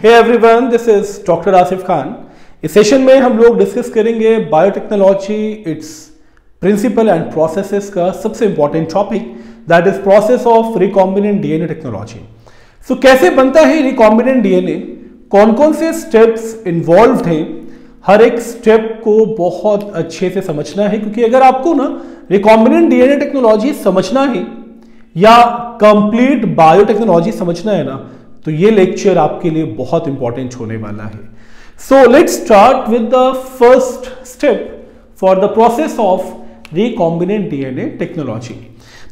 Hey everyone, this is doctor Asif Khan. इस session में हम लोग डिस्कस करेंगे biotechnology, its principle and processes का सबसे important topic, that is process of recombinant DNA technology. So कैसे बनता है रिकॉम्बिनेंट डीएनए, कौन कौन से स्टेप्स इन्वॉल्व्ड हैं, हर एक स्टेप को बहुत अच्छे से समझना है, क्योंकि अगर आपको ना रिकॉम्बिनेंट डीएनए टेक्नोलॉजी समझना है या कंप्लीट बायोटेक्नोलॉजी समझना है ना, तो ये लेक्चर आपके लिए बहुत इंपॉर्टेंट होने वाला है। So let's start with the first step for the process of recombinant DNA technology.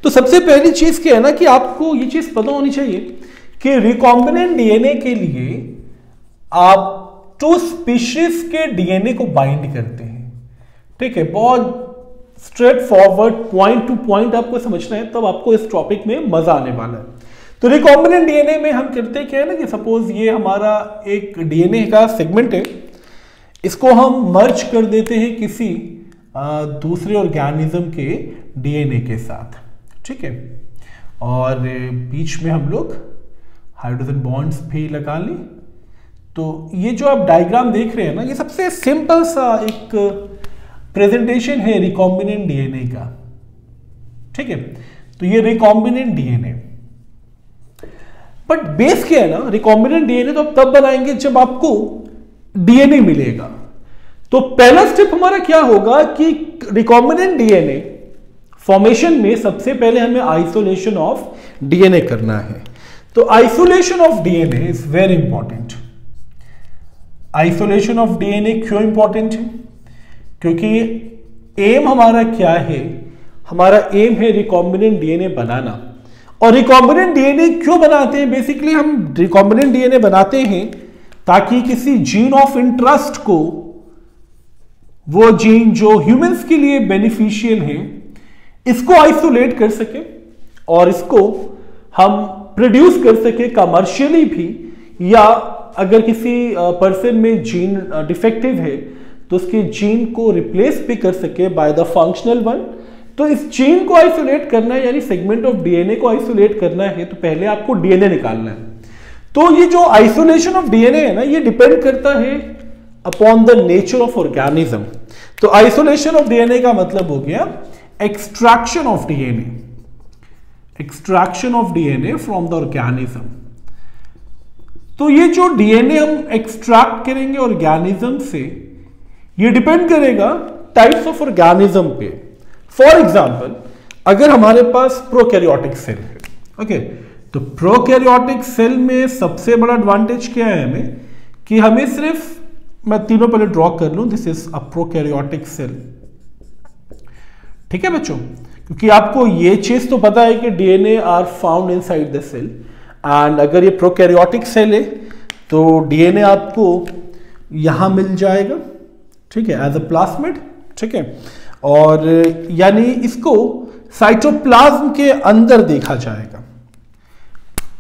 तो सबसे पहली चीज क्या है ना कि आपको ये चीज पता होनी चाहिए कि रिकॉम्बिनेंट डीएनए के लिए आप 2 स्पीशीज के डीएनए को बाइंड करते हैं। ठीक है, बहुत straight forward point two point आपको समझना है, तब आपको इस टॉपिक में मजा आने वाला है। तो रिकॉम्बिनेंट डीएनए में हम करते क्या है ना कि सपोज ये हमारा एक डीएनए का सेगमेंट है, इसको हम मर्ज कर देते हैं किसी दूसरे ऑर्गेनिज्म के डीएनए के साथ। ठीक है, और बीच में हम लोग हाइड्रोजन बॉन्ड्स भी लगा लें। तो ये जो आप डायग्राम देख रहे हैं ना, ये सबसे सिंपल सा एक प्रेजेंटेशन है रिकॉम्बिनेंट डीएनए का। ठीक है, तो ये रिकॉम्बिनेंट डीएनए, बट बेस क्या है ना, रिकॉम्बिनेंट डीएनए तो आप तब बनाएंगे जब आपको डीएनए मिलेगा। तो पहला स्टेप हमारा क्या होगा कि रिकॉम्बिनेंट डीएनए फॉर्मेशन में सबसे पहले हमें आइसोलेशन ऑफ डीएनए करना है। तो isolation of DNA is very important. Isolation of DNA क्यों इंपॉर्टेंट है? क्योंकि एम हमारा क्या है, हमारा एम है रिकॉम्बिनेंट डीएनए बनाना। और रिकॉम्बिनेंट डीएनए क्यों बनाते हैं? बेसिकली हम रिकॉम्बिनेंट डीएनए बनाते हैं ताकि किसी जीन ऑफ इंटरेस्ट को, वो जीन जो ह्यूमंस के लिए बेनिफिशियल है, इसको आइसोलेट कर सके और इसको हम प्रोड्यूस कर सके कमर्शियली भी, या अगर किसी पर्सन में जीन डिफेक्टिव है तो उसके जीन को रिप्लेस भी कर सके बाय द फंक्शनल वन। तो इस जीन को आइसोलेट करना है, यानी सेगमेंट ऑफ डीएनए को आइसोलेट करना है, तो पहले आपको डीएनए निकालना है। तो ये जो आइसोलेशन ऑफ डीएनए है ना, ये डिपेंड करता है upon the nature of organism. तो आइसोलेशन ऑफ डीएनए का मतलब हो गया extraction of DNA, extraction of DNA from the organism. तो ये जो डीएनए हम एक्सट्रैक्ट करेंगे ऑर्गेनिज्म से, ये डिपेंड करेगा टाइप्स ऑफ ऑर्गेनिज्म पे। फॉर एग्जाम्पल, अगर हमारे पास प्रोकैरियोटिक सेल है, ओके, तो प्रोकैरियोटिक सेल में सबसे बड़ा एडवांटेज क्या है हमें कि हमें सिर्फ, मैं तीनों पहले ड्रॉ कर लूं, this is a prokaryotic cell. ठीक है बच्चों, क्योंकि आपको ये चीज तो पता है कि DNA are found inside the cell, and अगर ये प्रोकैरियोटिक सेल है तो डीएनए आपको यहां मिल जाएगा। ठीक है, एज अ प्लास्मिड। ठीक है, और यानी इसको साइटोप्लाज्म के अंदर देखा जाएगा।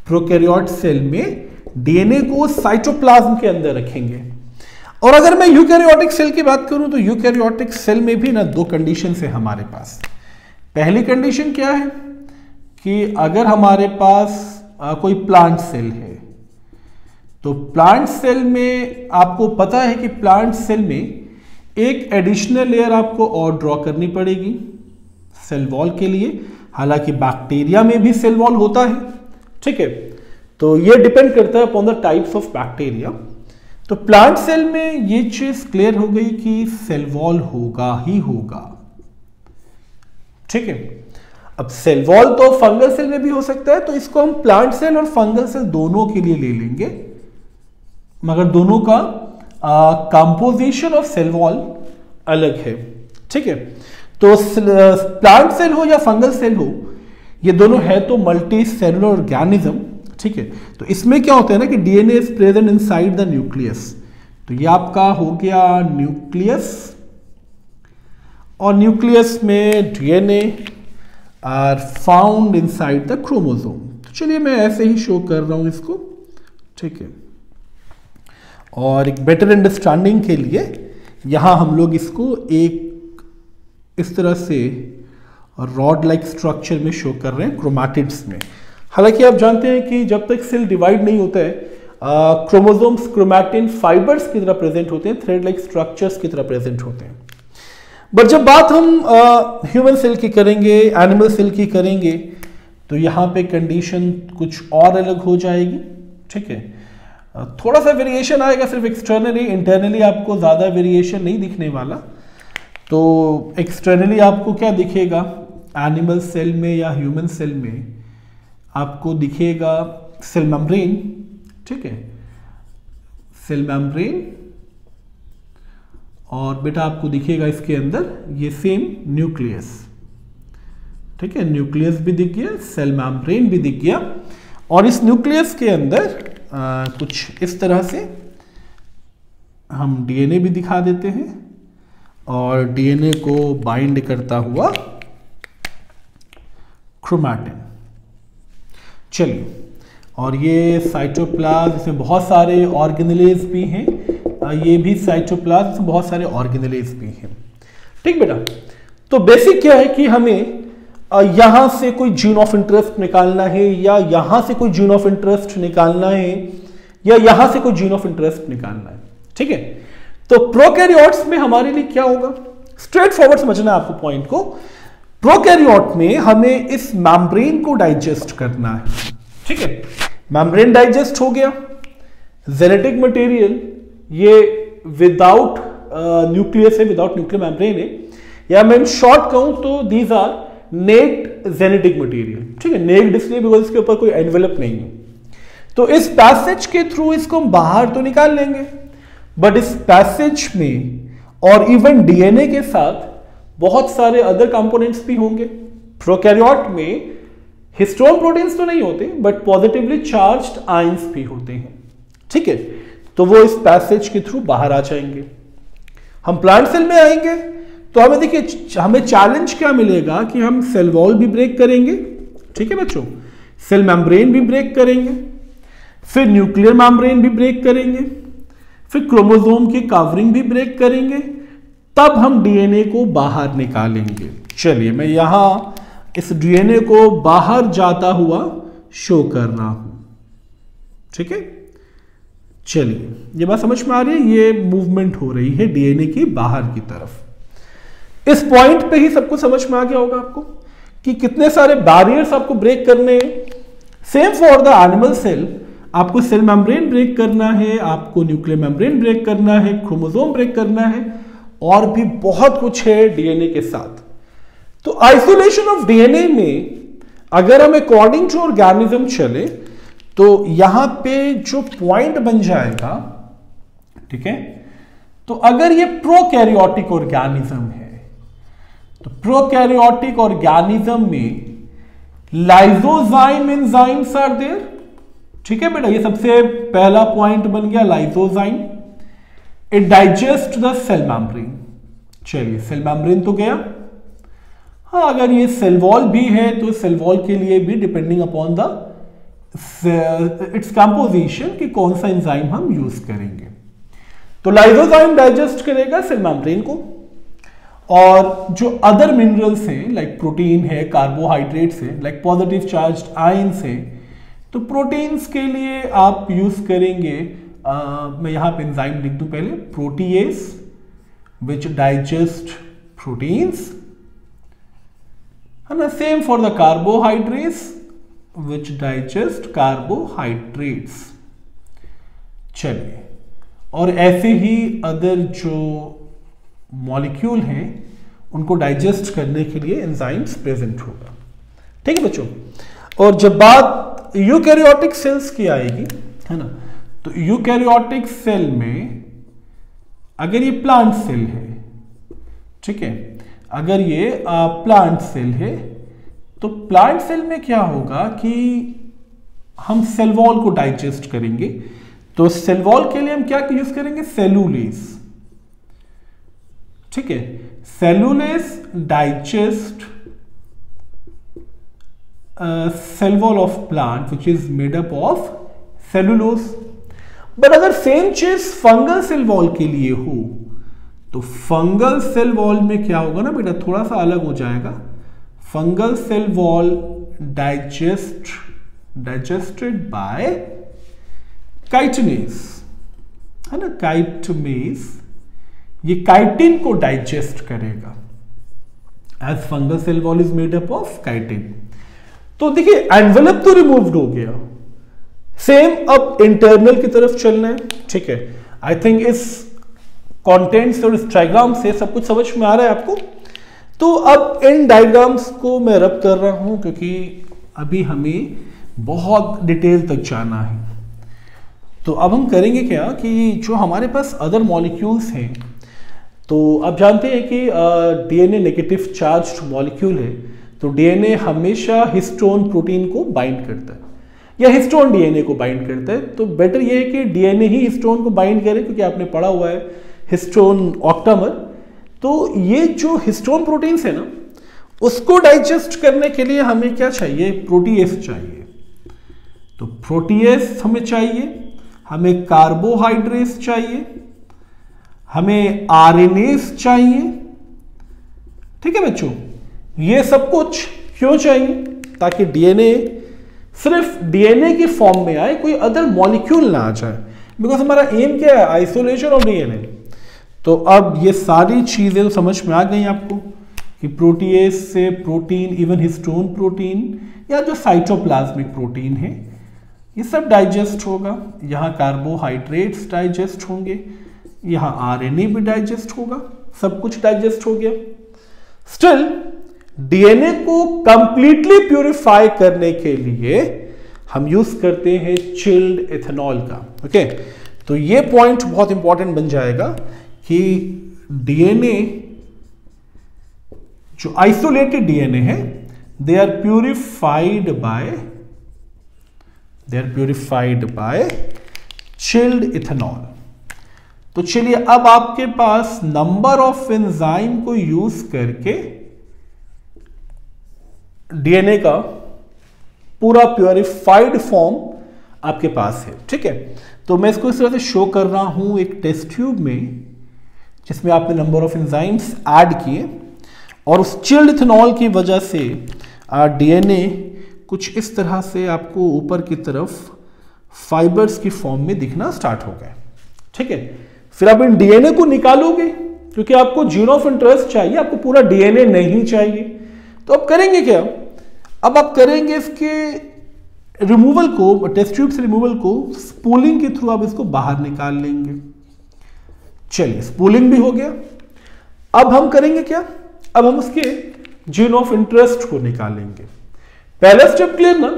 प्रोकैरियोट सेल में डीएनए को साइटोप्लाज्म के अंदर रखेंगे। और अगर मैं यूकैरियोटिक सेल की बात करूं तो यूकैरियोटिक सेल में भी ना 2 कंडीशन है हमारे पास। पहली कंडीशन क्या है कि अगर हमारे पास कोई प्लांट सेल है, तो प्लांट सेल में आपको पता है कि प्लांट सेल में एक एडिशनल लेयर आपको और ड्रॉ करनी पड़ेगी सेल वॉल के लिए। हालांकि बैक्टीरिया में भी सेल वॉल होता है। ठीक है, तो ये डिपेंड करता है upon the types of bacteria. तो प्लांट सेल में ये चीज क्लियर हो गई कि सेल वॉल होगा ही होगा। ठीक है, अब सेल वॉल तो फंगल सेल में भी हो सकता है, तो इसको हम प्लांट सेल और फंगल सेल दोनों के लिए ले लेंगे, मगर दोनों का कंपोजिशन ऑफ सेल वॉल अलग है। ठीक है, तो प्लांट सेल हो या फंगल सेल हो, ये दोनों है तो मल्टी सेलुलर ऑर्गेनिज्म। ठीक है, तो इसमें क्या होता है ना कि DNA is present inside the nucleus. तो ये आपका हो गया न्यूक्लियस, और न्यूक्लियस में DNA are found inside the chromosome. तो चलिए मैं ऐसे ही शो कर रहा हूं इसको। ठीक है, और एक बेटर अंडरस्टैंडिंग के लिए यहां हम लोग इसको एक इस तरह से रॉड लाइक स्ट्रक्चर में शो कर रहे हैं क्रोमैटिड्स में। हालांकि आप जानते हैं कि जब तक सेल डिवाइड नहीं होता है क्रोमोसोम्स क्रोमैटिन फाइबर्स की तरह प्रेजेंट होते हैं, थ्रेड लाइक स्ट्रक्चर्स की तरह प्रेजेंट होते हैं। बट जब बात हम ह्यूमन सेल की करेंगे, एनिमल सेल की करेंगे, तो यहाँ पे कंडीशन कुछ और अलग हो जाएगी। ठीक है, थोड़ा सा वेरिएशन आएगा सिर्फ एक्सटर्नली, इंटरनली आपको ज़्यादा वेरिएशन नहीं दिखने वाला। तो एक्सटर्नली आपको क्या दिखेगा, एनिमल सेल में या ह्यूमन सेल में आपको दिखेगा सेल मेम्ब्रेन। ठीक है, सेल मेम्ब्रेन, और बेटा आपको दिखेगा इसके अंदर ये सेम न्यूक्लियस। ठीक है, न्यूक्लियस भी दिख गया, सेल मेम्ब्रेन भी दिख गया, और इस न्यूक्लियस के अंदर कुछ इस तरह से हम डीएनए भी दिखा देते हैं, और डीएनए को बाइंड करता हुआ क्रोमैटिन। चलिए, और ये साइटोप्लाज्म, इसमें बहुत सारे ऑर्गेनेलेज भी हैं, ये भी साइटोप्लाज्म, बहुत सारे ऑर्गेनेलेज भी हैं। ठीक बेटा, तो बेसिक क्या है कि हमें यहां से कोई जीन ऑफ इंटरेस्ट निकालना है, या यहां से कोई जीन ऑफ इंटरेस्ट निकालना है, या यहां से कोई जीन ऑफ इंटरेस्ट निकालना है। ठीक है, तो प्रोकैरियोट्स में हमारे लिए क्या होगा, स्ट्रेट फॉरवर्ड समझना है आपको पॉइंट को। प्रोकैरियोट में हमें इस मेम्ब्रेन को डाइजेस्ट करना है। ठीक है, मेम्ब्रेन डाइजेस्ट हो गया, जेनेटिक मटेरियल ये विदाउट न्यूक्लियस है, विदाउट न्यूक्लियर मेम्ब्रेन है, या मैं शॉर्ट कहूं तो these are naked genetic material. ठीक है, नेक्ड इसलिए बिकॉज इसके ऊपर कोई एनवेलप नहीं है। तो इस पैसेज के थ्रू इसको हम बाहर तो निकाल लेंगे, बट इस पैसेज में और इवन डीएनए के साथ बहुत सारे अदर कंपोनेंट्स भी होंगे। प्रोकैरियोट में हिस्टोन प्रोटीन्स तो नहीं होते, बट पॉजिटिवली चार्ज्ड आयंस भी होते हैं। ठीक है, तो वो इस पैसेज के थ्रू बाहर आ जाएंगे। हम प्लांट सेल में आएंगे तो हमें देखिए, हमें चैलेंज क्या मिलेगा कि हम सेल वॉल भी ब्रेक करेंगे। ठीक है बच्चों, सेल मेम्ब्रेन भी ब्रेक करेंगे, फिर न्यूक्लियर मेम्ब्रेन भी ब्रेक करेंगे, फिर क्रोमोसोम की कवरिंग भी ब्रेक करेंगे, तब हम डीएनए को बाहर निकालेंगे। चलिए, मैं यहां इस डीएनए को बाहर जाता हुआ शो कर रहा हूं। ठीक है, चलिए, ये बात समझ में आ रही है, ये मूवमेंट हो रही है डीएनए की बाहर की तरफ। इस पॉइंट पे ही सबको समझ में आ गया होगा आपको कि कितने सारे बैरियर्स आपको ब्रेक करने हैं। Same for the animal cell, आपको सेल मेम्ब्रेन ब्रेक करना है, आपको न्यूक्लियर मेम्ब्रेन ब्रेक करना है, क्रोमोसोम ब्रेक करना है, और भी बहुत कुछ है डीएनए के साथ। तो आइसोलेशन ऑफ डीएनए में अगर हम अकॉर्डिंग टू ऑर्गेनिज्म चले तो यहां पे जो पॉइंट बन जाएगा, ठीक है, तो अगर ये प्रोकैरियोटिक ऑर्गेनिज्म है तो प्रोकैरियोटिक ऑर्गेनिज्म में लाइसोजाइम एंजाइम्स आर देयर। ठीक है बेटा, ये सबसे पहला पॉइंट बन गया, lysozyme. It digest the cell membrane. चलिए, सेल मेम्ब्रेन तो गया। हाँ, अगर ये सेल वॉल भी है तो सेल वॉल के लिए भी depending upon the its composition कि कौन सा एंजाइम हम यूज करेंगे। तो लाइसोजाइम डाइजेस्ट करेगा सेल मेम्ब्रेन को, और जो अदर मिनरल्स हैं लाइक प्रोटीन है, कार्बोहाइड्रेट्स है, लाइक पॉजिटिव चार्ज्ड आयंस है, तो प्रोटीन्स के लिए आप यूज करेंगे, मैं यहां पे एंजाइम लिख दूं पहले, प्रोटीएज विच डाइजेस्ट प्रोटीन्स, है ना। Same for the carbohydrates which digest carbohydrates. चलिए, और ऐसे ही अदर जो मॉलिक्यूल हैं उनको डाइजेस्ट करने के लिए एंजाइम्स प्रेजेंट होगा। ठीक है बच्चों, और जब बात यूकैरियोटिक सेल्स की आएगी, है ना, तो यूकैरियोटिक सेल में अगर ये प्लांट सेल है, ठीक है, अगर ये प्लांट सेल है, तो प्लांट सेल में क्या होगा कि हम सेल वॉल को डाइजेस्ट करेंगे। तो सेल वॉल के लिए हम क्या यूज करेंगे, सेलुलेज। ठीक है, cellulase digest cell wall of plant which is made up of cellulose. But अगर सेम चीज फंगल सेल वॉल के लिए हो तो फंगल सेल वॉल में क्या होगा ना बेटा, थोड़ा सा अलग हो जाएगा। Fungal cell wall digested by chitinase है ना, काइटमेज, ये काइटिन को डाइजेस्ट करेगा as fungal cell wall is made up of chitin. तो देखिए एनवेलप तो रिमूव्ड हो गया, सेम अब इंटरनल की तरफ चलना है। ठीक है, आई थिंक इस कंटेंट्स और इस डायग्राम से सब कुछ समझ में आ रहा है आपको। तो अब इन डायग्राम्स को मैं रब कर रहा हूं क्योंकि अभी हमें बहुत डिटेल तक जाना है। तो अब हम करेंगे क्या कि जो हमारे पास अदर मॉलिक्यूल्स हैं, तो आप जानते हैं कि डीएनए नेगेटिव चार्ज्ड मॉलिक्यूल है, तो डीएनए हमेशा हिस्टोन प्रोटीन को बाइंड करता है या हिस्टोन डीएनए को बाइंड करता है। तो बेटर ये है कि डीएनए ही हिस्टोन को बाइंड करे, क्योंकि आपने पढ़ा हुआ है हिस्टोन ऑक्टामर। तो ये जो हिस्टोन प्रोटीन्स है ना, उसको डाइजेस्ट करने के लिए हमें क्या चाहिए, प्रोटीएस चाहिए। तो प्रोटीएस हमें चाहिए, हमें कार्बोहाइड्रेट्स चाहिए, हमें आरएनएस चाहिए। ठीक है बच्चों, ये सब कुछ क्यों चाहिए, ताकि डीएनए सिर्फ डीएनए की फॉर्म में आए, कोई अदर मॉलिक्यूल ना आ जाए। बिकॉज हमारा एम क्या है, आइसोलेशन ऑफ डीएनए। तो अब ये सारी चीजें तो समझ में आ गई आपको कि प्रोटीएस से प्रोटीन, इवन हिस्टोन प्रोटीन या जो साइटोप्लाज्मिक प्रोटीन है, ये सब डाइजेस्ट होगा। यहाँ कार्बोहाइड्रेट्स डाइजेस्ट होंगे, यहाँ आरएनए भी डाइजेस्ट होगा, सब कुछ डाइजेस्ट हो गया। स्टिल डीएनए को कंप्लीटली प्यूरिफाई करने के लिए हम यूज करते हैं चिल्ड एथेनॉल का। ओके, तो ये पॉइंट बहुत इंपॉर्टेंट बन जाएगा कि डीएनए जो आइसोलेटेड डीएनए है, they are purified by chilled ethanol. तो चलिए अब आपके पास नंबर ऑफ एंजाइम को यूज करके डीएनए का पूरा प्यूरिफाइड फॉर्म आपके पास है। ठीक है, तो मैं इसको इस तरह से शो कर रहा हूं एक टेस्ट ट्यूब में, जिसमें आपने नंबर ऑफ एंजाइम्स ऐड किए, और उस चिल्ड इथेनॉल की वजह से डीएनए कुछ इस तरह से आपको ऊपर की तरफ फाइबर्स की फॉर्म में दिखना स्टार्ट हो गए। ठीक है, फिर आप इन डीएनए को निकालोगे, क्योंकि आपको जीन ऑफ इंटरेस्ट चाहिए, आपको पूरा डीएनए नहीं चाहिए। तो अब करेंगे क्या, अब आप करेंगे इसके रिमूवल को, टेस्ट ट्यूब से रिमूवल को स्पूलिंग के थ्रू आप इसको बाहर निकाल लेंगे। चलिए, स्पूलिंग भी हो गया। अब हम करेंगे क्या, अब हम उसके जीन ऑफ इंटरेस्ट को निकालेंगे। पहला स्टेप क्लियर ना।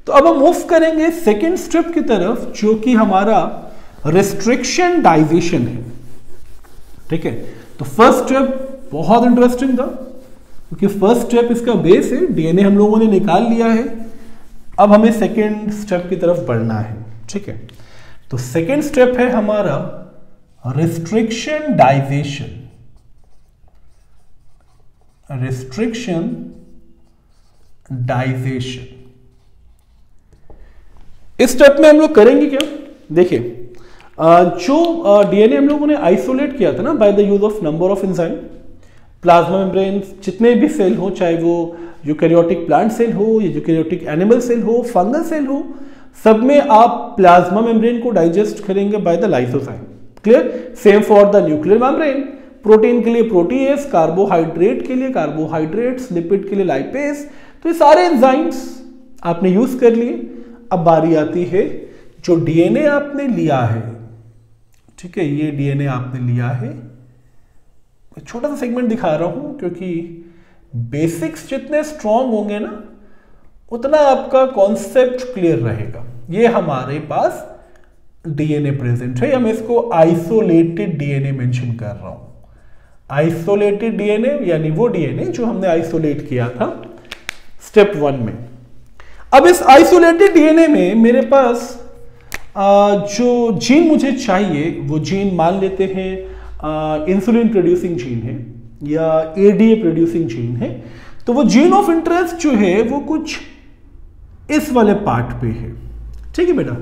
तो अब हम मूव करेंगे सेकेंड स्टेप की तरफ, जो कि हमारा रिस्ट्रिक्शन डाइजेशन है। ठीक है, तो फर्स्ट स्टेप बहुत इंटरेस्टिंग था, क्योंकि फर्स्ट स्टेप इसका बेस है, डीएनए हम लोगों ने निकाल लिया है। अब हमें सेकेंड स्टेप की तरफ बढ़ना है। ठीक है, तो सेकेंड स्टेप है हमारा रिस्ट्रिक्शन डाइजेशन। इस स्टेप में हम लोग करेंगे क्या, देखिए जो डीएनए हम लोगों ने आइसोलेट किया था ना by the use of number of enzyme, plasma membrane जितने भी सेल हो, चाहे वो यूकैरियोटिक प्लांट सेल हो या यूकैरियोटिक एनिमल सेल हो, फंगल सेल हो, सब में आप प्लाज्मा मेम्ब्रेन को डाइजेस्ट करेंगे by the lysozyme. Clear, same for the nuclear membrane, protein के लिए प्रोटीएस, कार्बोहाइड्रेट के लिए कार्बोहाइड्रेट्स, लिपिड के लिए लाइपेज। तो ये सारे एंजाइम्स आपने यूज कर लिए। अब बारी आती है जो डीएनए आपने लिया है। ठीक है, ये डीएनए आपने लिया है, छोटा सा सेगमेंट दिखा रहा हूं क्योंकि बेसिक्स जितने स्ट्रांग होंगे ना, उतना आपका कॉन्सेप्ट क्लियर रहेगा। ये हमारे पास डीएनए प्रेजेंट है, मैं इसको आइसोलेटेड डीएनए मेंशन कर रहा हूं। आइसोलेटेड डीएनए यानी वो डीएनए जो हमने आइसोलेट किया था स्टेप 1 में। अब इस आइसोलेटेड डीएनए में मेरे पास जो जीन मुझे चाहिए, वो जीन मान लेते हैं इंसुलिन प्रोड्यूसिंग जीन है या एडीए प्रोड्यूसिंग जीन है। तो वो जीन ऑफ इंटरेस्ट जो है वो कुछ इस वाले पार्ट पे है। ठीक है बेटा,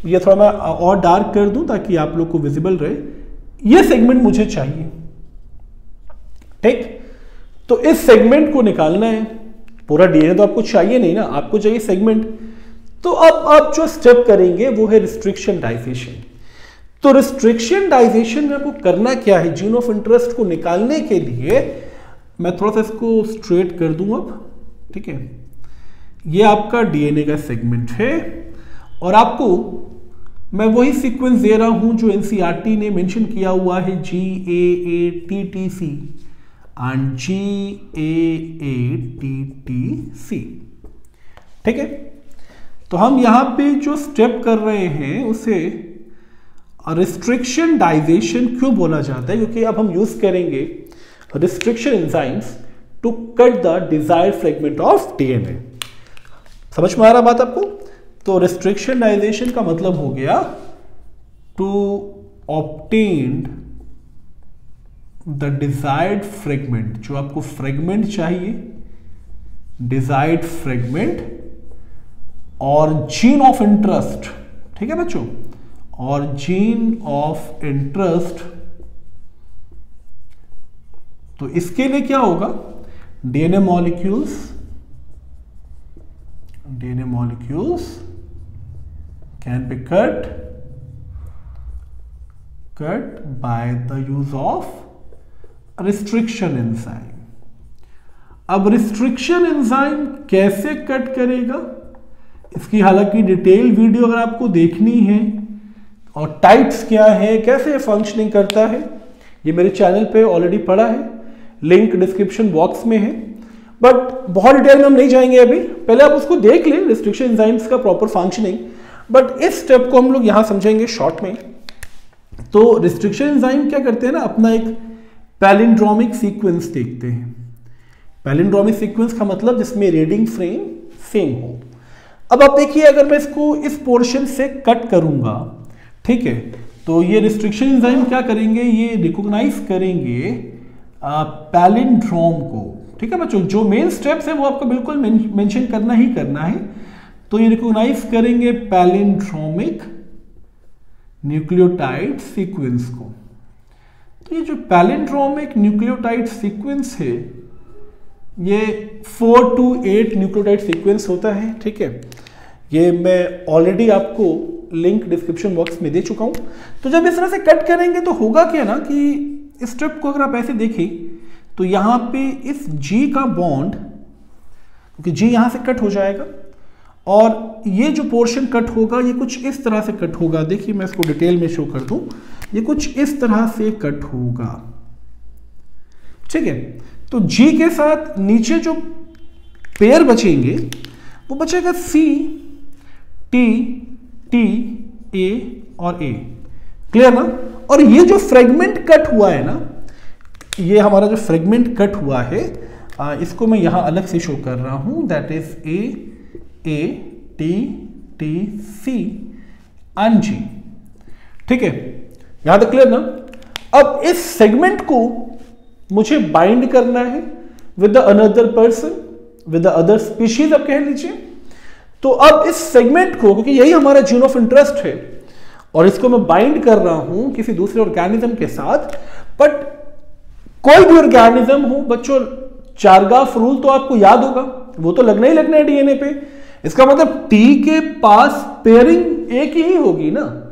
ये थोड़ा मैं और डार्क कर दूं ताकि आप लोग को विजिबल रहे। ये सेगमेंट मुझे चाहिए। ठीक, तो इस सेगमेंट को निकालना है। पूरा डीएनए तो आपको चाहिए नहीं ना, आपको चाहिए सेगमेंट। तो अब आप जो स्टेप करेंगे वो है रिस्ट्रिक्शन डाइजेशन। तो रिस्ट्रिक्शन डाइजेशन में आपको करना क्या है, जीन ऑफ इंटरेस्ट को निकालने के लिए मैं थोड़ा सा इसको स्ट्रेट कर दूं अब, ठीक है। ये आपका डीएनए का सेगमेंट है और आपको मैं वही सीक्वेंस दे रहा हूं जो एनसीईआरटी ने मेंशन किया हुआ है, GAATTC एंड GAATTC, ठीक है। तो हम यहां पे जो स्टेप कर रहे हैं उसे रिस्ट्रिक्शन डाइजेशन क्यों बोला जाता है, क्योंकि अब हम यूज करेंगे restriction enzymes to cut the desired fragment of DNA. समझ में आ रहा बात आपको? तो रिस्ट्रिक्शन डाइजेशन का मतलब हो गया to obtain the desired fragment, जो आपको फ्रेगमेंट चाहिए, डिजायर्ड फ्रेगमेंट और जीन ऑफ इंटरेस्ट, ठीक है बच्चों, और जीन ऑफ इंटरेस्ट। तो इसके लिए क्या होगा, DNA molecules can be cut by the use of restriction enzyme। अब रिस्ट्रिक्शन एंजाइम कैसे कट करेगा, इसकी हालांकि डिटेल वीडियो अगर आपको देखनी है और टाइप्स क्या है, कैसे फंक्शनिंग करता है, ये मेरे चैनल पे ऑलरेडी पड़ा है, लिंक डिस्क्रिप्शन बॉक्स में है। बट बहुत डिटेल में हम नहीं जाएंगे अभी, पहले आप उसको देख लें रिस्ट्रिक्शन एंजाइम्स का प्रॉपर फंक्शनिंग। बट इस स्टेप को हम लोग यहां समझेंगे शॉर्ट में। तो रिस्ट्रिक्शन एंजाइम क्या करते हैं ना, अपना एक पैलिंड्रोमिक सीक्वेंस देखते हैं। पैलिंड्रोमिक सीक्वेंस का मतलब जिसमें रीडिंग फ्रेम सेम हो। अब आप देखिए, अगर मैं इसको इस पोर्शन से कट करूंगा, ठीक है, तो ये रिस्ट्रिक्शन एंजाइम क्या करेंगे, ये रिकॉग्नाइज करेंगे पैलिंड्रोम को, ठीक है बच्चों। जो मेन स्टेप्स है वो आपको बिल्कुल मेंशन करना ही करना है। तो ये रिकॉग्नाइज करेंगे पैलिंड्रोमिक न्यूक्लियोटाइड सीक्वेंस को। तो ये जो पैलिंड्रोमिक न्यूक्लियोटाइड सीक्वेंस है, ये 4 to 8 न्यूक्लियोटाइड सीक्वेंस होता है, ठीक है। ये मैं ऑलरेडी आपको लिंक डिस्क्रिप्शन बॉक्स में दे चुका हूं। तो जब इस तरह से कट करेंगे तो होगा क्या ना कि इस स्टेप को अगर आप ऐसे देखें तो यहां पे इस G का बॉन्ड, क्योंकि G यहां से कट हो जाएगा और ये जो पोर्शन कट होगा ये कुछ इस तरह से कट होगा। देखिए मैं इसको डिटेल में शो कर दूं, ये कुछ इस तरह से कट होगा, ठीक है। तो G के साथ नीचे जो पेयर बचेंगे वो बचेगा C, T, T, A और A, क्लियर ना। और ये जो फ्रेगमेंट कट हुआ है ना, ये हमारा जो फ्रेगमेंट कट हुआ है, इसको मैं यहां अलग से शो कर रहा हूं, that is A, T, T, C and G, ठीक है। यहां तक क्लियर ना। अब इस सेगमेंट को मुझे बाइंड करना है with the another person, with the other species आप कह लीजिए। तो अब इस सेगमेंट को, क्योंकि यही हमारा जीन ऑफ इंटरेस्ट है और इसको मैं बाइंड कर रहा हूं किसी दूसरे ऑर्गेनिज्म के साथ, बट कोई भी ऑर्गेनिज्म हो बच्चों, चारगाफ रूल तो आपको याद होगा, वो तो लगना ही लगना है डीएनए पे। इसका मतलब टी के पास पेयरिंग एक ही होगी ना।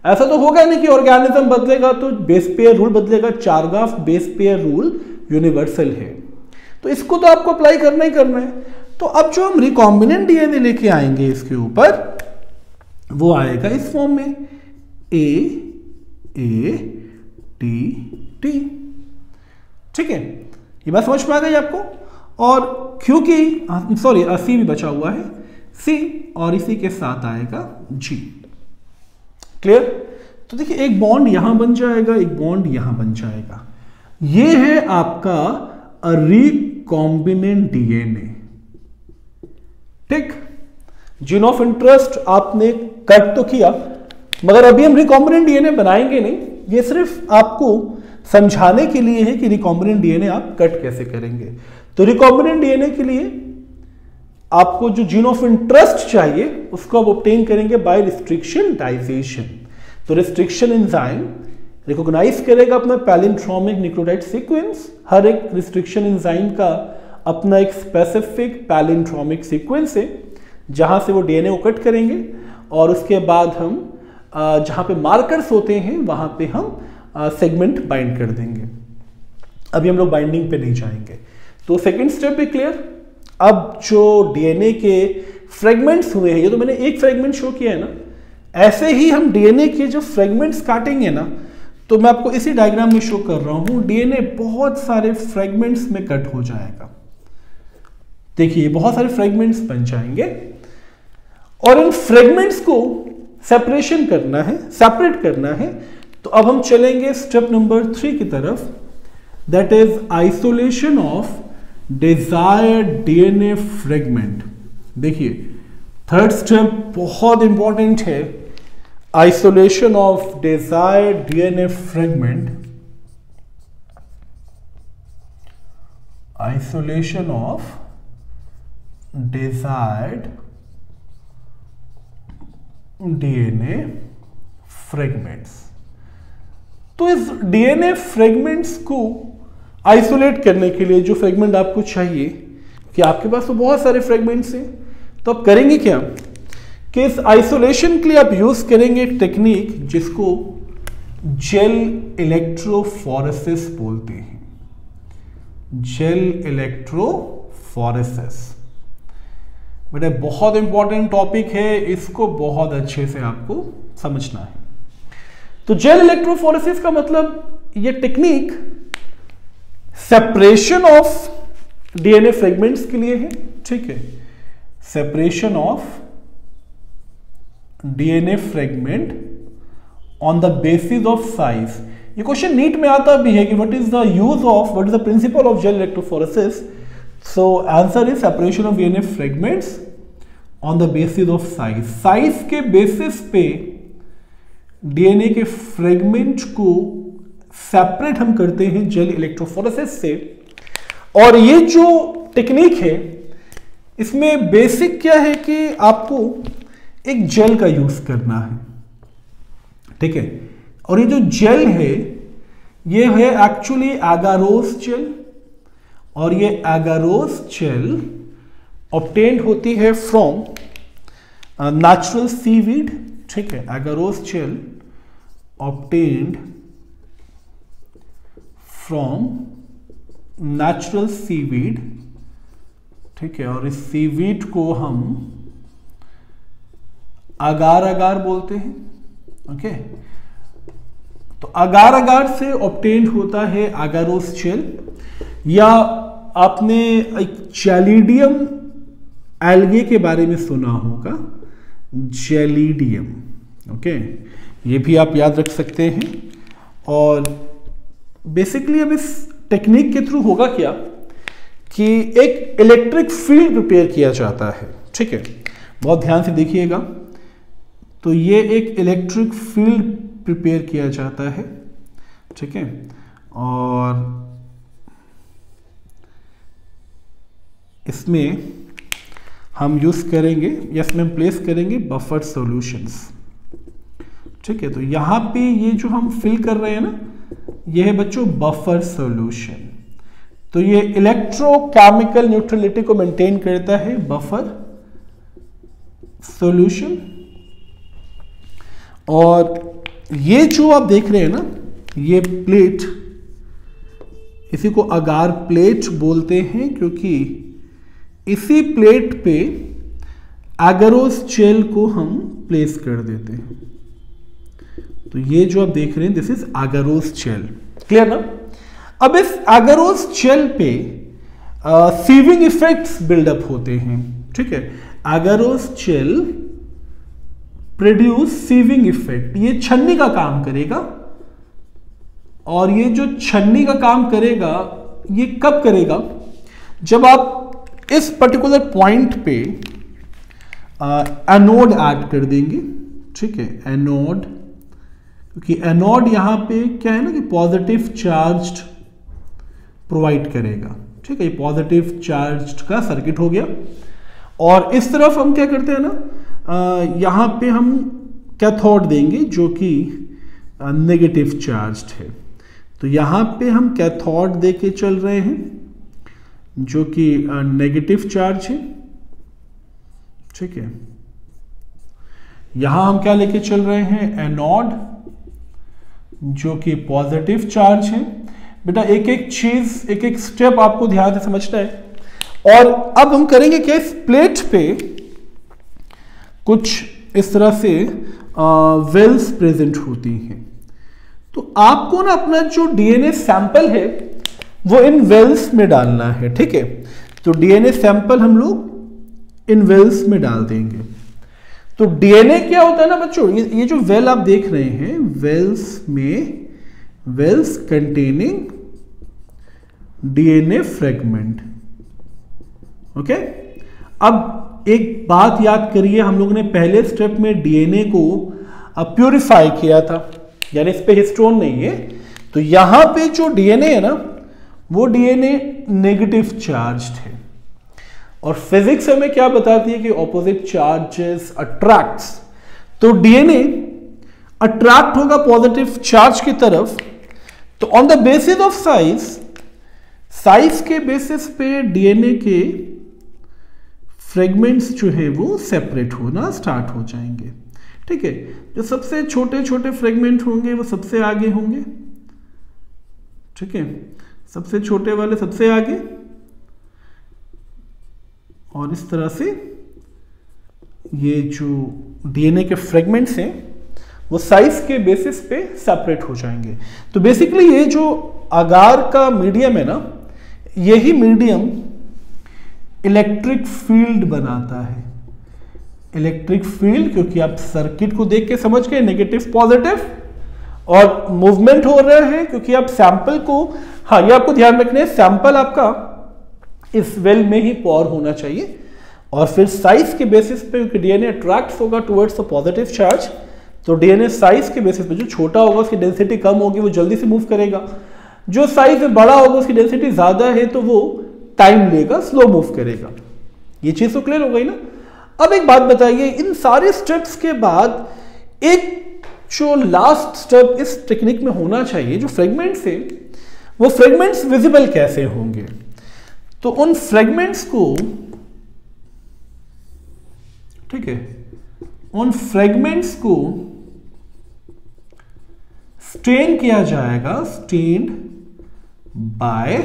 ऐसा तो होगा नहीं कि ऑर्गेनिज्म बदलेगा तो बेस पेयर रूल बदलेगा, चारगाफ बेस पेयर रूल यूनिवर्सल है। तो इसको तो आपको अप्लाई करना ही करना है। तो अब जो हम रिकॉम्बिनेंट डीएनए लेके आएंगे इसके ऊपर, वो आएगा इस फॉर्म में A T T, ठीक है। ये बात समझ में आ गई आपको। और क्योंकि सॉरी C भी बचा हुआ है, C और इसी के साथ आएगा G, क्लियर। तो देखिए एक बॉन्ड यहां बन जाएगा, एक बॉन्ड यहां बन जाएगा। ये है आपका रिकॉम्बिनेंट डीएनए, ठीक। जीन ऑफ इंटरेस्ट आपने कट तो किया, मगर अभी हम रिकॉम्बिनेंट डीएनए बनाएंगे नहीं। ये सिर्फ आपको समझाने के लिए है कि रिकॉम्बिनेंट डीएनए आप कट कैसे करेंगे। तो रिकॉम्बिनेंट डीएनए के लिए आपको जो जीन ऑफ इंटरेस्ट चाहिए उसको आप ऑब्टेन करेंगे बाय रिस्ट्रिक्शन डाइजेशन। तो रिस्ट्रिक्शन एंजाइम रिकॉग्नाइज करेगा अपना पैलिंड्रोमिक न्यूक्लियोटाइड सीक्वेंस। हर एक रिस्ट्रिक्शन एंजाइम का अपना एक स्पेसिफिक पैलिंड्रोमिक सीक्वेंस है, जहां से वो डीएनए को कट करेंगे और उसके बाद हम जहां पे मार्कर्स होते हैं वहां पे हम सेगमेंट बाइंड कर देंगे। अभी हम लोग बाइंडिंग पे नहीं जाएंगे। तो सेकेंड स्टेप भी क्लियर। अब जो डीएनए के फ्रेगमेंट्स हुए हैं, ये तो मैंने एक फ्रेगमेंट शो किया है ना, ऐसे ही हम डीएनए के जो फ्रेगमेंट्स काटेंगे ना, तो मैं आपको इसी डायग्राम में शो कर रहा हूं, डीएनए बहुत सारे फ्रेगमेंट्स में कट हो जाएगा। देखिए बहुत सारे फ्रेगमेंट्स बन जाएंगे और इन फ्रेगमेंट्स को सेपरेशन करना है, सेपरेट करना है। तो अब हम चलेंगे स्टेप नंबर 3 की तरफ, that is isolation of desired DNA fragment. देखिए थर्ड स्टेप बहुत इंपॉर्टेंट है, isolation of desired DNA fragment. Isolation of desired DNA fragments. तो इस डीएनए फ्रेगमेंट्स को आइसोलेट करने के लिए जो फ्रेगमेंट आपको चाहिए, कि आपके पास तो बहुत सारे फ्रेगमेंट्स हैं, तो आप करेंगे क्या कि इस आइसोलेशन के लिए आप यूज करेंगे एक टेक्निक जिसको जेल इलेक्ट्रोफोरेसिस बोलते हैं। जेल इलेक्ट्रोफोरेसिस बेटा बहुत इंपॉर्टेंट टॉपिक है, इसको बहुत अच्छे से आपको समझना है। तो जेल इलेक्ट्रोफोरेसिस का मतलब ये technique separation of DNA fragments के लिए है, ठीक है, separation of DNA fragment on the basis of size. ये क्वेश्चन नीट में आता भी है कि what is the use of, what is the principle of gel electrophoresis. So answer is separation of DNA fragments on the basis of size. Size के basis पे DNA के fragment को सेपरेट हम करते हैं जेल इलेक्ट्रोफोरेसिस से। और ये जो टेक्निक है इसमें बेसिक क्या है कि आपको एक जेल का यूज करना है, ठीक है। और ये जो जेल है ये है एक्चुअली एगारोस जेल, और ये एगारोस जेल ऑब्टेन्ड होती है फ्रॉम नेचुरल सीवीड, ठीक है। Agarose gel obtained from natural seaweed, ठीक है। और इस सीवीड को हम अगार अगार बोलते हैं, ओके। तो अगार अगार से ऑब्टेन्ड होता है एगारोस जेल। या आपने एक जेलिडियम एल्गे के बारे में सुना होगा, जेलिडियम, ओके, ये भी आप याद रख सकते हैं। और बेसिकली अब इस टेक्निक के थ्रू होगा क्या कि एक इलेक्ट्रिक फील्ड प्रिपेयर किया जाता है, ठीक है। बहुत ध्यान से देखिएगा। तो ये एक इलेक्ट्रिक फील्ड प्रिपेयर किया जाता है, ठीक है। और इसमें हम यूज करेंगे या इसमें हम प्लेस करेंगे बफर सॉल्यूशंस, ठीक है। तो यहां पे ये जो हम फिल कर रहे हैं ना, ये है बच्चों बफर सॉल्यूशन। तो ये इलेक्ट्रोकेमिकल न्यूट्रलिटी को मेंटेन करता है बफर सॉल्यूशन। और ये जो आप देख रहे हैं ना, ये प्लेट, इसी को अगार प्लेट बोलते हैं, क्योंकि इसी प्लेट पे एगारोस जेल को हम प्लेस कर देते हैं। तो ये जो आप देख रहे हैं this is agarose gel, clear ना। अब इस एगारोस जेल पे सीविंग इफेक्ट्स बिल्डअप होते हैं, ठीक है। Agarose gel produce sieving effect, ये छन्नी का काम करेगा। और ये जो छन्नी का काम करेगा ये कब करेगा, जब आप इस पर्टिकुलर पॉइंट पे एनोड ऐड कर देंगे, ठीक है। एनोड, क्योंकि एनोड यहां पे क्या है ना कि पॉजिटिव चार्ज प्रोवाइड करेगा, ठीक है। ये पॉजिटिव चार्ज का सर्किट हो गया। और इस तरफ हम क्या करते हैं ना, यहां पे हम कैथोड देंगे जो कि नेगेटिव चार्ज है। तो यहां पे हम कैथोड देके चल रहे हैं जो कि नेगेटिव चार्ज है, ठीक है, यहां हम क्या लेके चल रहे हैं, एनोड, जो कि पॉजिटिव चार्ज है। बेटा एक एक चीज, एक एक स्टेप आपको ध्यान से समझना है। और अब हम करेंगे कि इस प्लेट पे कुछ इस तरह से वेल्स प्रेजेंट होती हैं, तो आपको ना अपना जो डीएनए सैंपल है वो इन वेल्स में डालना है। ठीक है, तो डीएनए सैंपल हम लोग इन वेल्स में डाल देंगे। तो डीएनए क्या होता है ना बच्चों, ये जो वेल आप देख रहे हैं, वेल्स में, wells containing DNA fragment. Okay, अब एक बात याद करिए, हम लोगों ने पहले स्टेप में डीएनए को प्यूरिफाई किया था, यानी इस पे हिस्टोन नहीं है। तो यहां पे जो डीएनए है ना, वो डीएनए नेगेटिव चार्ज्ड है। और फिजिक्स हमें क्या बताती है कि ऑपोजिट चार्जेस अट्रैक्ट्स। तो डीएनए अट्रैक्ट होगा पॉजिटिव चार्ज की तरफ। तो on the basis of size, size के बेसिस पे डीएनए के फ्रेगमेंट्स जो है वो सेपरेट होना स्टार्ट हो जाएंगे। ठीक है, जो सबसे छोटे छोटे फ्रेगमेंट होंगे वो सबसे आगे होंगे। ठीक है, सबसे छोटे वाले सबसे आगे, और इस तरह से ये जो डीएनए के फ्रेगमेंट्स हैं वो साइज के बेसिस पे सेपरेट हो जाएंगे। तो बेसिकली ये जो अगार का मीडियम है ना, यही मीडियम इलेक्ट्रिक फील्ड बनाता है। इलेक्ट्रिक फील्ड, क्योंकि आप सर्किट को देख के समझ गए, नेगेटिव पॉजिटिव, और मूवमेंट हो रहा है क्योंकि आप सैंपल को, हाँ ये आपको ध्यान रखना है, सैंपल आपका इस वेल में ही पॉर होना चाहिए। और फिर साइज के बेसिस पे, क्योंकि डीएनए अट्रैक्ट होगा टुवर्ड्स द पॉजिटिव चार्ज, तो डीएनए साइज के बेसिस पे, जो छोटा होगा उसकी डेंसिटी कम होगी, वो जल्दी से मूव करेगा। जो साइज बड़ा होगा उसकी डेंसिटी ज्यादा है तो वो टाइम लेगा, स्लो मूव करेगा। ये चीज तो क्लियर हो गई ना। अब एक बात बताइए, इन सारे स्टेप्स के बाद एक जो लास्ट स्टेप इस टेक्निक में होना चाहिए, जो फ्रेगमेंट्स है वो फ्रेगमेंट्स विजिबल कैसे होंगे। तो उन फ्रेगमेंट्स को, ठीक है, उन फ्रेगमेंट्स को स्टेन किया जाएगा, stained by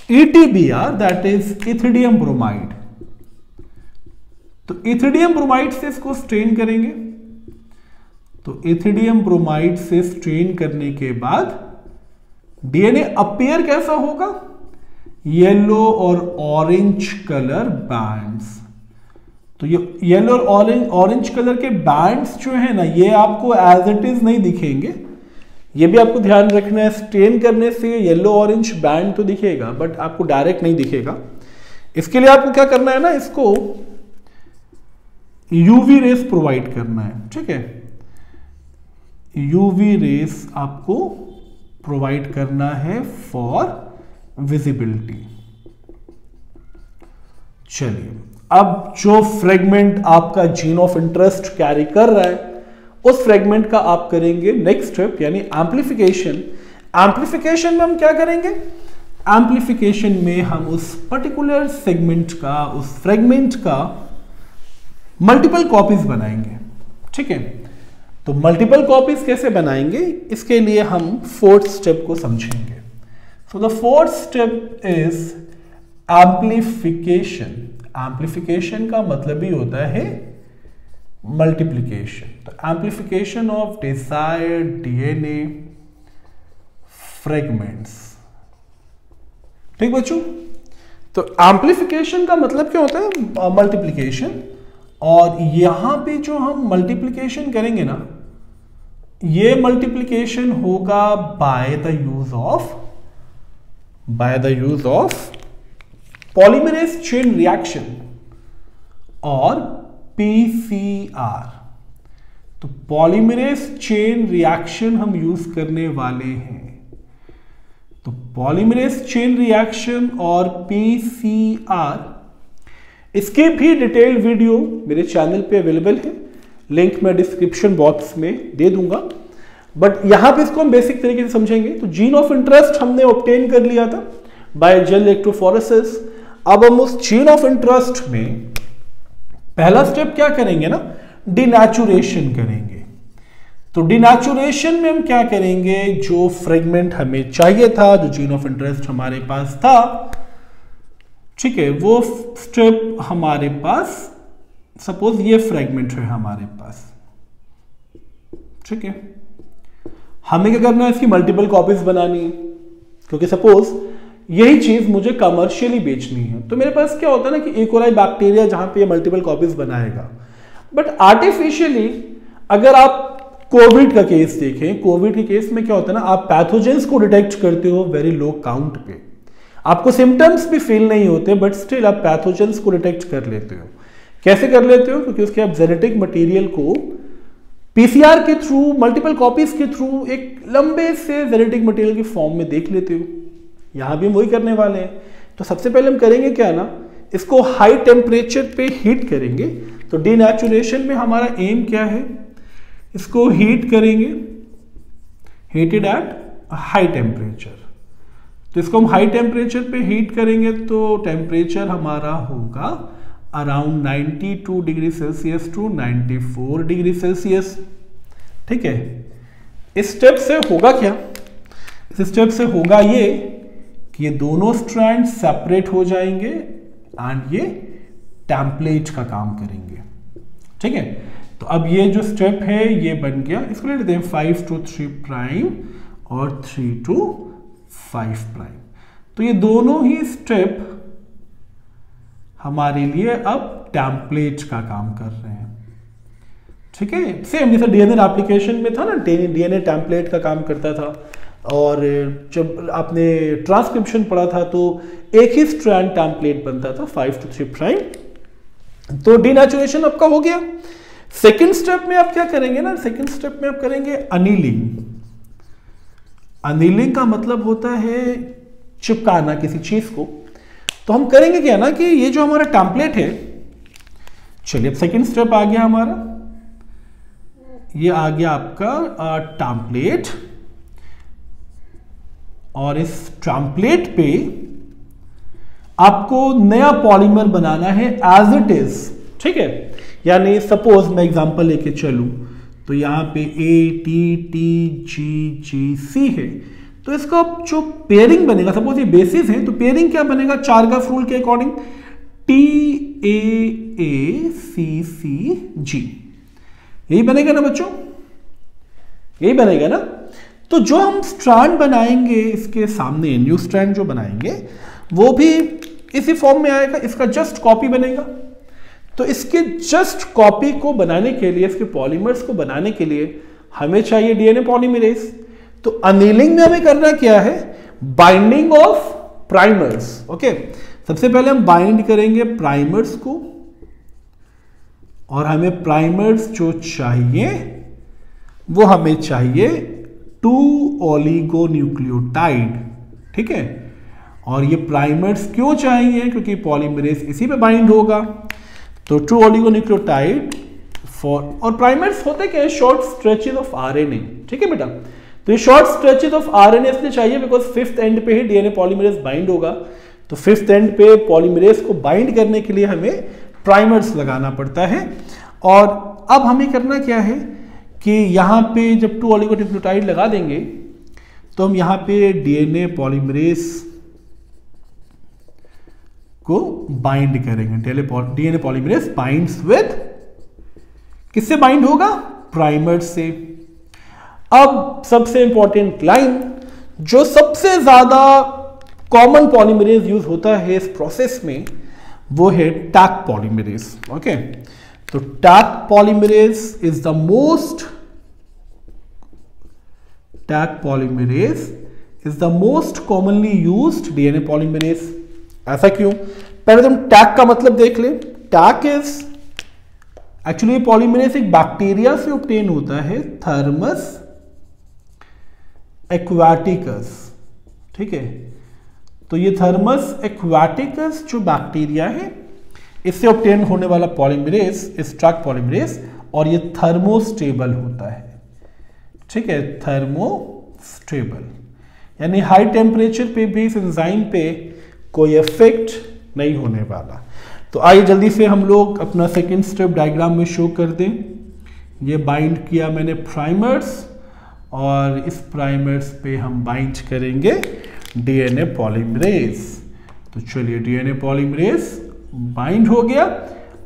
ETBr, that is ethidium bromide. तो इथिडियम ब्रोमाइड से इसको स्ट्रेन करेंगे। तो इथिडियम ब्रोमाइड से स्ट्रेन करने के बाद डीएनए अपीयर कैसा होगा, येलो और ऑरेंज कलर बैंड्स। तो ये येलो और ऑरेंज कलर के बैंड्स जो है ना, ये आपको एज इट इज नहीं दिखेंगे, ये भी आपको ध्यान रखना है। स्ट्रेन करने से येलो ऑरेंज बैंड तो दिखेगा, बट आपको डायरेक्ट नहीं दिखेगा। इसके लिए आपको क्या करना है ना, इसको यूवी रेस प्रोवाइड करना है। ठीक है, यूवी रेस आपको प्रोवाइड करना है फॉर विजिबिलिटी। चलिए, अब जो फ्रेगमेंट आपका जीन ऑफ इंटरेस्ट कैरी कर रहा है, उस फ्रेगमेंट का आप करेंगे नेक्स्ट स्टेप, यानी एम्प्लीफिकेशन। एम्प्लीफिकेशन में हम क्या करेंगे, एम्प्लीफिकेशन में हम उस पर्टिकुलर सेगमेंट का, उस फ्रेगमेंट का मल्टीपल कॉपीज बनाएंगे। ठीक है, तो मल्टीपल कॉपीज कैसे बनाएंगे, इसके लिए हम फोर्थ स्टेप को समझेंगे। So the fourth step is amplification. Amplification का मतलब ही होता है मल्टीप्लिकेशन। तो amplification of desired DNA fragments. ठीक बच्चों, तो एम्प्लीफिकेशन का मतलब क्या होता है, मल्टीप्लिकेशन। और यहां पे जो हम मल्टीप्लिकेशन करेंगे ना, ये मल्टीप्लिकेशन होगा by the use of polymerase chain reaction और PCR। तो पॉलीमरेज चेन रिएक्शन हम यूज करने वाले हैं। तो पॉलीमरेज चेन रिएक्शन और PCR, इसके भी डिटेल्ड वीडियो मेरे चैनल पे अवेलेबल है, लिंक मैं डिस्क्रिप्शन बॉक्स में दे दूंगा। बट यहां पे इसको हम बेसिक तरीके से समझेंगे। तो जीन ऑफ इंटरेस्ट हमने ऑब्टेन कर लिया था बाय जेल इलेक्ट्रोफोरेसिस। अब हम उस जीन ऑफ इंटरेस्ट में पहला स्टेप क्या करेंगे ना, डिनेचुरेशन करेंगे। तो डिनेचुरेशन में हम क्या करेंगे, जो फ्रेगमेंट हमें चाहिए था, जो जीन ऑफ इंटरेस्ट हमारे पास था, ठीक है, वो स्टेप हमारे पास, सपोज ये फ्रेगमेंट है हमारे पास, ठीक है, हमें क्या करना है, इसकी मल्टीपल कॉपीज बनानी है, क्योंकि सपोज यही चीज मुझे कमर्शियली बेचनी है। तो मेरे पास क्या होता है ना कि इकोलाई बैक्टीरिया जहां पे मल्टीपल कॉपीज बनाएगा, बट आर्टिफिशियली अगर आप कोविड का केस देखें, कोविड के केस में क्या होता है ना, आप पैथोजेंस को डिटेक्ट करते हो वेरी लो काउंट पे, आपको सिम्टम्स भी फील नहीं होते, बट स्टिल आप पैथोजेंस को डिटेक्ट कर लेते हो। कैसे कर लेते हो, क्योंकि उसके आप जेनेटिक मटेरियल को पीसीआर के थ्रू, मल्टीपल कॉपीज के थ्रू एक लंबे से जेनेटिक मटेरियल की फॉर्म में देख लेते हो। यहां भी हम वही करने वाले हैं। तो सबसे पहले हम करेंगे क्या ना, इसको हाई टेम्परेचर पे हीट करेंगे। तो डिनेचुरेशन में हमारा एम क्या है, इसको हीट करेंगे, हीटेड एट हाई टेम्परेचर। तो इसको हम हाई टेम्परेचर पे हीट करेंगे तो टेम्परेचर हमारा होगा around 92 degree Celsius to 94 degree Celsius, ठीक है। इस स्टेप से होगा क्या, इस स्टेप से होगा ये कि ये दोनों स्ट्रैंड सेपरेट हो जाएंगे एंड ये टेम्पलेट का काम करेंगे, ठीक है। तो अब ये जो स्टेप है ये बन गया, इसको ले लेते हैं 5 to 3 प्राइम और 3 to 5 प्राइम। तो ये दोनों ही स्टेप हमारे लिए अब टेम्पलेट का काम कर रहे हैं, ठीक है। सेम जैसे डीएनए एप्लीकेशन में था ना, डीएनए टेम्पलेट का काम करता था, और जब आपने ट्रांसक्रिप्शन पढ़ा था तो एक ही स्ट्रैंड टेम्पलेट बनता था 5 to 3 प्राइम। तो डिनेचुरेशन आपका हो गया। सेकेंड स्टेप में आप क्या करेंगे ना, सेकेंड स्टेप में आप करेंगे अनीलिंग। अनीलिंग का मतलब होता है चिपकाना किसी चीज को। तो हम करेंगे क्या ना कि ये जो हमारा टेम्पलेट है, चलिए अब सेकेंड स्टेप आ गया हमारा, ये आ गया आपका टेम्पलेट, और इस टेम्पलेट पे आपको नया पॉलीमर बनाना है एज इट इज, ठीक है। यानी सपोज मैं एग्जांपल लेके चलूं तो यहां पे ATTGGC है, तो इसका जो पेयरिंग बनेगा, सपोज ये बेसिस है, तो पेयरिंग क्या बनेगा, चारगाफ रूल के अकॉर्डिंग TAACCG, यही बनेगा ना बच्चों, यही बनेगा ना। तो जो हम स्ट्रैंड बनाएंगे इसके सामने, न्यू स्ट्रैंड जो बनाएंगे वो भी इसी फॉर्म में आएगा, इसका जस्ट कॉपी बनेगा। तो इसके जस्ट कॉपी को बनाने के लिए, इसके पॉलीमर्स को बनाने के लिए हमें चाहिए डीएनए पॉलीमरेज। तो अनीलिंग में हमें करना क्या है, बाइंडिंग ऑफ प्राइमर्स, ओके। सबसे पहले हम बाइंड करेंगे प्राइमर्स को, और हमें प्राइमर्स जो चाहिए वो हमें चाहिए 2 ओलिगोन्यूक्लियोटाइड, ठीक है। और ये प्राइमर्स क्यों चाहिए, क्योंकि पॉलीमरेज इसी पे बाइंड होगा। तो 2 ओलिगोन्यूक्लियोटाइड फॉर, और प्राइमर्स होते क्या है, शॉर्ट स्ट्रेचेस ऑफ आरएनए, ठीक है बेटा। तो ये शॉर्ट स्ट्रेचेस ऑफ आरएनए इसलिए चाहिए बिकॉज 5th एंड पे ही डीएनए पॉलीमरेज बाइंड होगा। तो 5th एंड पे पॉलीमरेज को बाइंड करने के लिए हमें प्राइमर्स लगाना पड़ता है। और अब हमें करना क्या है कि यहां पे जब 2 ओलिगोन्यूक्लियोटाइड लगा देंगे तो हम यहां पे डीएनए पॉलीमरेज को बाइंड करेंगे। डीएनए पॉलीमरेज बाइंड्स विद, किससे बाइंड होगा, प्राइमर से। अब सबसे इंपॉर्टेंट लाइन, जो सबसे ज्यादा कॉमन पॉलीमरेज यूज होता है इस प्रोसेस में, वो है टैक पॉलीमरेज, ओके। तो Taq polymerase is the most, Taq polymerase is the most commonly used DNA polymerase. ऐसा क्यों, पहले तुम टैक का मतलब देख ले। टैक इज एक्चुअली पॉलीमरेज एक बैक्टीरिया से ऑब्टेन होता है, थर्मस एक्वाटिकस, ठीक है। तो ये थर्मस एक्वाटिकस जो बैक्टीरिया है, इससे ऑब्टेन होने वाला पॉलीमरेज इस टैक पॉलीमरेज, और ये थर्मोस्टेबल होता है, ठीक है, थर्मोस्टेबल। यानी हाई टेम्परेचर पे भी इस एंजाइम पे कोई इफेक्ट नहीं होने वाला। तो आइए जल्दी से हम लोग अपना सेकेंड स्टेप डायग्राम में शो कर दें। ये बाइंड किया मैंने प्राइमर्स, और इस प्राइमर्स पे हम बाइंड करेंगे डीएनए पॉलीमरेज। तो चलिए डीएनए पॉलीमरेज बाइंड हो गया।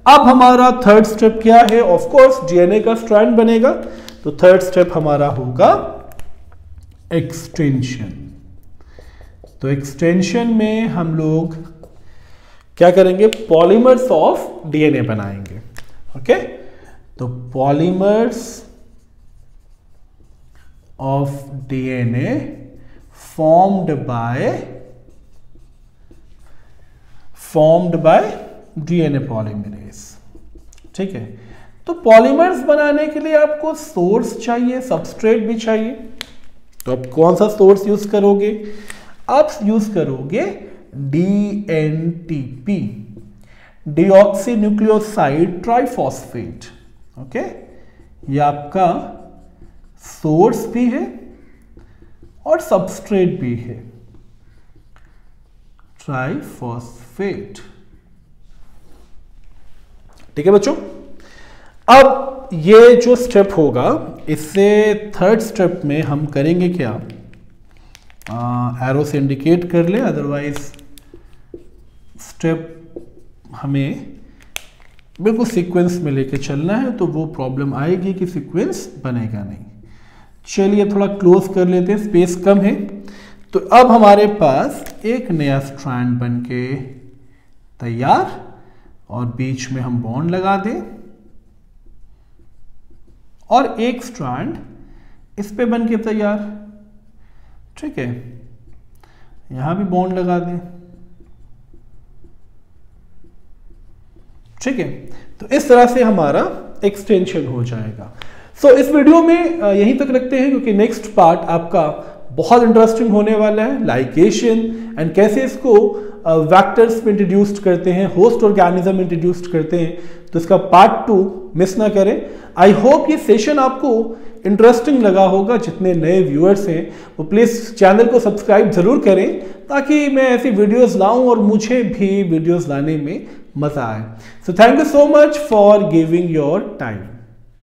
अब हमारा थर्ड स्टेप क्या है? ऑफ कोर्स डीएनए का स्ट्रैंड बनेगा, तो थर्ड स्टेप हमारा होगा एक्सटेंशन। तो एक्सटेंशन में हम लोग क्या करेंगे? पॉलीमर्स ऑफ डीएनए बनाएंगे। ओके, तो polymers of DNA formed by DNA polymerase. ठीक है, तो पॉलीमर्स बनाने के लिए आपको सोर्स चाहिए, सबस्ट्रेट भी चाहिए। तो आप कौन सा सोर्स यूज करोगे? आप यूज करोगे DNTP, deoxy nucleoside triphosphate. Okay, ये आपका सोर्स भी है और सबस्ट्रेट भी है, ट्राइफॉस्फेट। ठीक है बच्चों, अब ये जो स्टेप होगा, इससे थर्ड स्टेप में हम करेंगे क्या? एरो से इंडिकेट कर ले, अदरवाइज स्टेप हमें बिल्कुल सीक्वेंस में लेके चलना है, तो वो प्रॉब्लम आएगी कि सीक्वेंस बनेगा नहीं। चलिए थोड़ा क्लोज कर लेते हैं, स्पेस कम है। तो अब हमारे पास एक नया स्ट्रैंड बन के तैयार, और बीच में हम बॉन्ड लगा दें, और एक स्ट्रैंड इस पे बन के तैयार। ठीक है, यहां भी बॉन्ड लगा दें। ठीक है, तो इस तरह से हमारा एक्सटेंशन हो जाएगा। सो इस वीडियो में यहीं तक रखते हैं, क्योंकि नेक्स्ट पार्ट आपका बहुत इंटरेस्टिंग होने वाला है, लाइकेशन एंड कैसे इसको वेक्टर्स में इंट्रोड्यूस करते हैं, होस्ट ऑर्गेनिज्म इंट्रोड्यूस करते हैं। तो इसका पार्ट 2 मिस ना करें। आई होप ये सेशन आपको इंटरेस्टिंग लगा होगा। जितने नए व्यूअर्स हैं वो प्लीज़ चैनल को सब्सक्राइब जरूर करें, ताकि मैं ऐसी वीडियोस लाऊं और मुझे भी वीडियोस लाने में मजा आए। So thank you so much for giving your time.